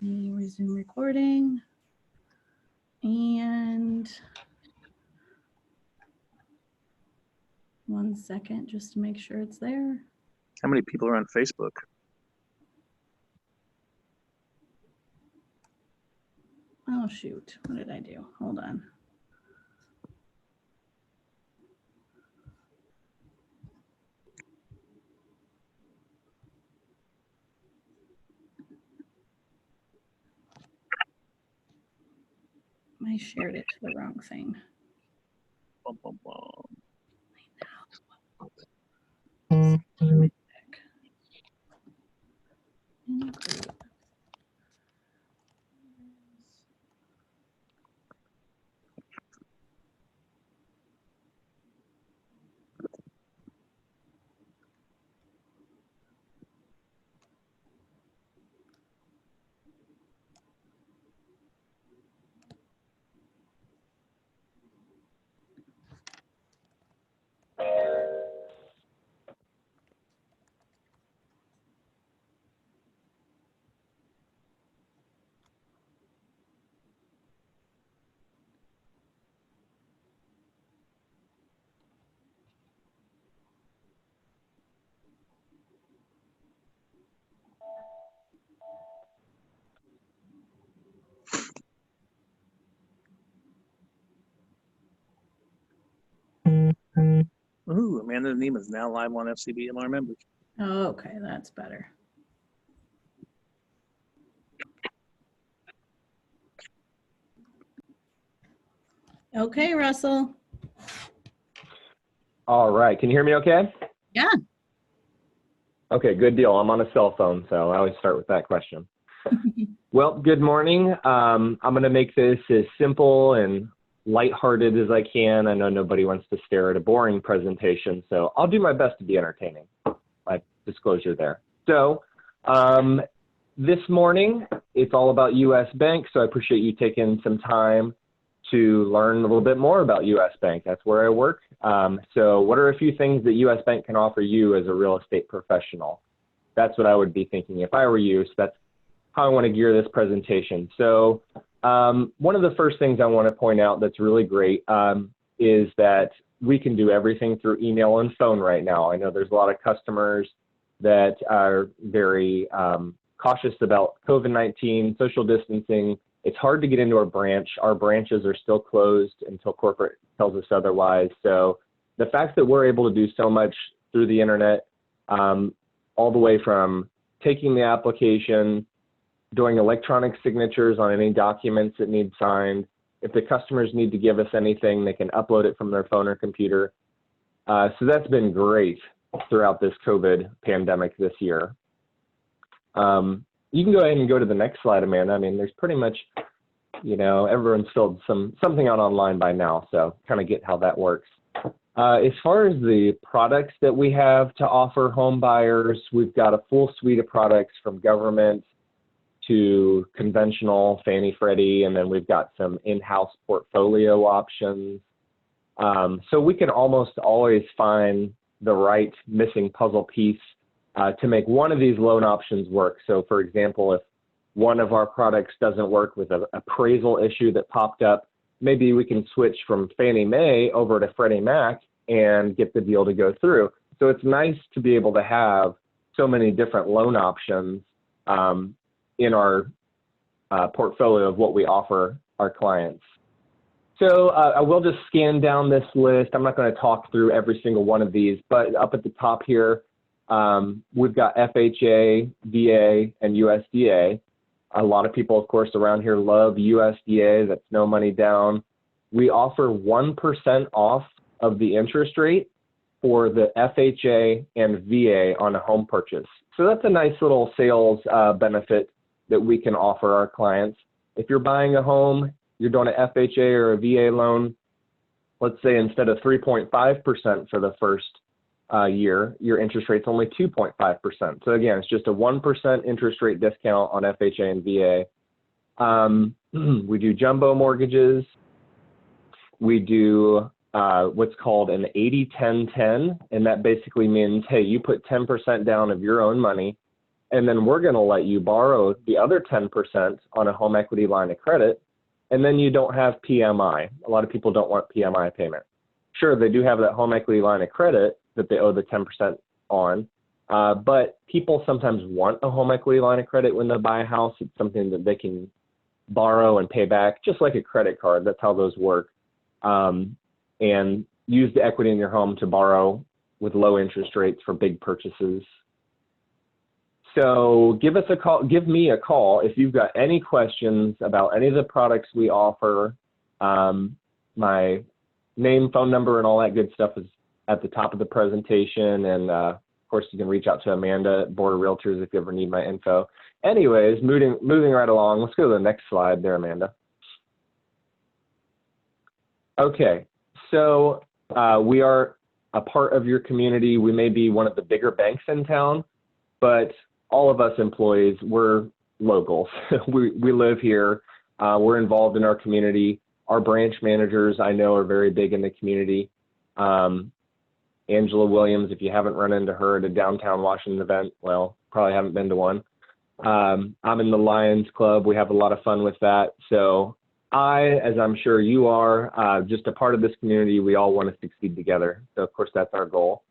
Resume recording. And 1 second just to make sure it's there. How many people are on Facebook? Oh, shoot. What did I do? Hold on. I shared it to the wrong thing. Bum, bum, bum. Ooh, Amanda Neem is now live on FCBR members. Oh, okay, that's better. Okay, Russell. All right, can you hear me okay? Yeah. Okay, good deal. I'm on a cell phone, so I always start with that question. Well, good morning. I'm going to make this as simple and lighthearted as I can. I know nobody wants to stare at a boring presentation, so I'll do my best to be entertaining. My disclosure there. So this morning, it's all about U.S. Bank, so I appreciate you taking some time to learn a little bit more about U.S. Bank. That's where I work. So what are a few things that U.S. Bank can offer you as a real estate professional? That's what I would be thinking if I were you. So that's how I want to gear this presentation. So one of the first things I want to point out that's really great is that we can do everything through email and phone right now. I know there's a lot of customers that are very cautious about COVID-19, social distancing. It's hard to get into our branch. Our branches are still closed until corporate tells us otherwise. So the fact that we're able to do so much through the internet, all the way from taking the application, doing electronic signatures on any documents that need signed. If the customers need to give us anything, they can upload it from their phone or computer. So that's been great throughout this COVID pandemic this year. You can go ahead and go to the next slide, Amanda. I mean, there's pretty much, you know, everyone's filled something out online by now, so kind of get how that works. As far as the products that we have to offer home buyers, we've got a full suite of products from government to conventional Fannie Freddie, and then we've got some in-house portfolio options. So we can almost always find the right missing puzzle piece to make one of these loan options work. So for example, if one of our products doesn't work with an appraisal issue that popped up, maybe we can switch from Fannie Mae over to Freddie Mac and get the deal to go through. So it's nice to be able to have so many different loan options in our portfolio of what we offer our clients. So I will just scan down this list. I'm not going to talk through every single one of these, but up at the top here, we've got FHA, VA, and USDA. A lot of people, of course, around here love USDA. That's no money down. We offer 1% off of the interest rate for the FHA and VA on a home purchase. So that's a nice little sales benefit that we can offer our clients. If you're buying a home, you're doing an FHA or a VA loan, let's say instead of 3.5% for the first year, your interest rate's only 2.5%. So again, it's just a 1% interest rate discount on FHA and VA. We do jumbo mortgages. We do what's called an 80-10-10, and that basically means, hey, you put 10% down of your own money, and then we're going to let you borrow the other 10% on a home equity line of credit, and then you don't have PMI. A lot of people don't want PMI payment. Sure, they do have that home equity line of credit that they owe the 10% on, but people sometimes want a home equity line of credit when they buy a house. It's something that they can borrow and pay back, just like a credit card. That's how those work. And use the equity in your home to borrow with low interest rates for big purchases. So give me a call if you've got any questions about any of the products we offer. My name, phone number, and all that good stuff is at the top of the presentation. And of course, you can reach out to Amanda at Board of Realtors if you ever need my info. Anyways, moving right along, let's go to the next slide there, Amanda. Okay, so we are a part of your community. We may be one of the bigger banks in town, but all of us employees, we're locals. we live here. We're involved in our community. Our branch managers, I know, are very big in the community. Angela Williams, if you haven't run into her at a downtown Washington event, well, probably haven't been to one. I'm in the Lions Club. We have a lot of fun with that. So I, as I'm sure you are, just a part of this community. We all want to succeed together. So of course, that's our goal.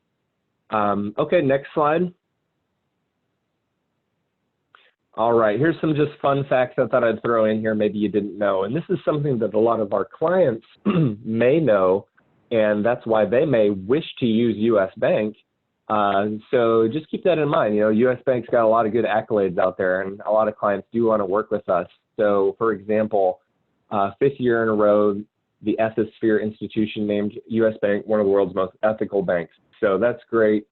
Okay, next slide. All right, here's some just fun facts I thought I'd throw in here. Maybe you didn't know. And this is something that a lot of our clients may know, and that's why they may wish to use US Bank. So just keep that in mind. You know, US Bank's got a lot of good accolades out there, and a lot of clients do want to work with us. So for example, 5th year in a row, the Ethisphere Institution named US Bank one of the world's most ethical banks. So that's great.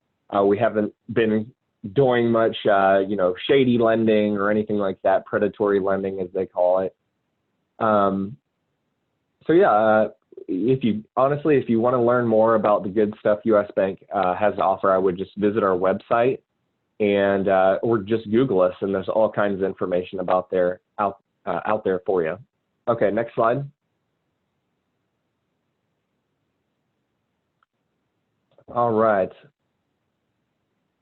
We haven't been doing much, you know, shady lending or anything like that, predatory lending as they call it. So yeah, if you want to learn more about the good stuff US Bank has to offer, I would just visit our website and or just Google us, and there's all kinds of information about out there for you. Okay, next slide. All right.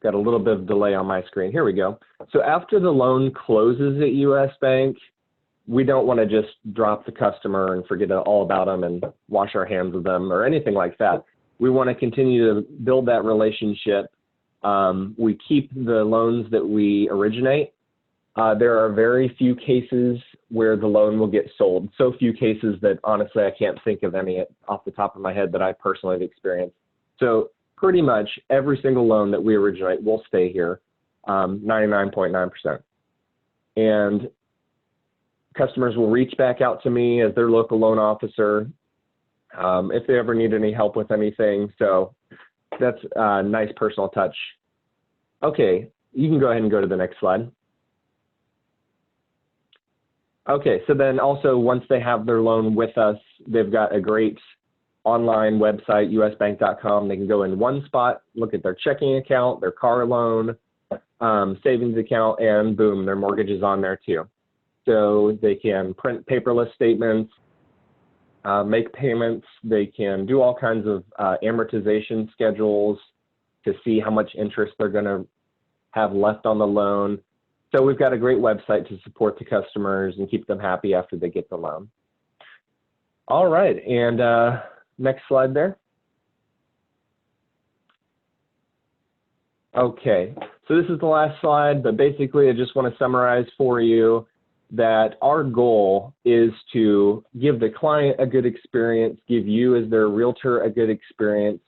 Got a little bit of delay on my screen. Here we go. So after the loan closes at US Bank, we don't want to just drop the customer and forget all about them and wash our hands of them or anything like that. We want to continue to build that relationship. We keep the loans that we originate. There are very few cases where the loan will get sold. So few cases that honestly I can't think of any off the top of my head that I personally have experienced. So pretty much every single loan that we originate will stay here, 99.9%. And customers will reach back out to me as their local loan officer if they ever need any help with anything. So that's a nice personal touch. Okay, you can go ahead and go to the next slide. Okay, so then also once they have their loan with us, they've got a great online website, usbank.com. They can go in one spot, look at their checking account, their car loan, savings account, and boom, their mortgage is on there too. So they can print paperless statements, make payments. They can do all kinds of amortization schedules to see how much interest they're going to have left on the loan. So we've got a great website to support the customers and keep them happy after they get the loan. All right, and next slide there. Okay, so this is the last slide, but basically I just want to summarize for you that our goal is to give the client a good experience, give you as their realtor a good experience.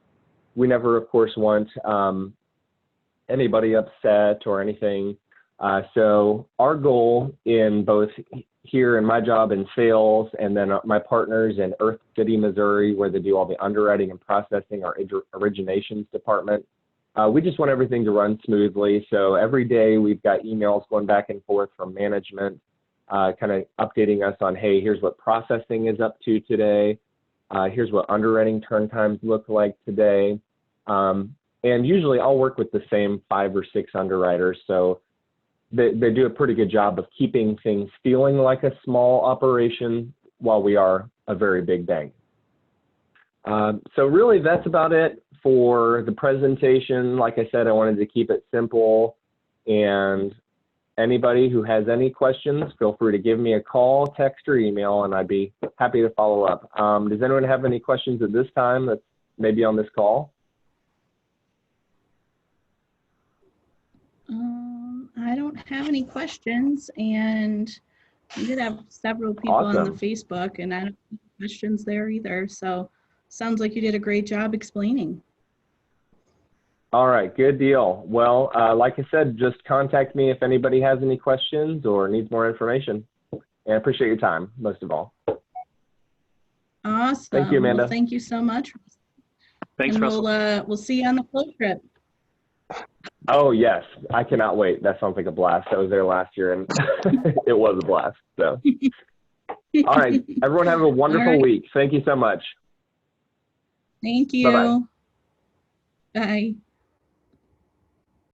We never, of course, want anybody upset or anything. So our goal in both here in my job in sales and then my partners in Earth City, Missouri, where they do all the underwriting and processing, our originations department, we just want everything to run smoothly. So every day we've got emails going back and forth from management, kind of updating us on, hey, here's what processing is up to today. Here's what underwriting turn times look like today. And usually I'll work with the same 5 or 6 underwriters. So they do a pretty good job of keeping things feeling like a small operation while we are a very big bank. So really, that's about it for the presentation. Like I said, I wanted to keep it simple, and anybody who has any questions, feel free to give me a call, text, or email, and I'd be happy to follow up. Does anyone have any questions at this time that's maybe on this call? I don't have any questions, and we did have several people on the Awesome. Facebook, and I don't have questions there either. So sounds like you did a great job explaining. All right, good deal. Well, like I said, just contact me if anybody has any questions or needs more information. And I appreciate your time, most of all. Awesome. Thank you, Amanda. Well, thank you so much. Thanks, and Russell. we'll see you on the float trip. Oh, yes. I cannot wait. That sounds like a blast. I was there last year, and it was a blast. So, all right. Everyone have a wonderful week. Thank you so much. Thank you. Bye-bye. Bye.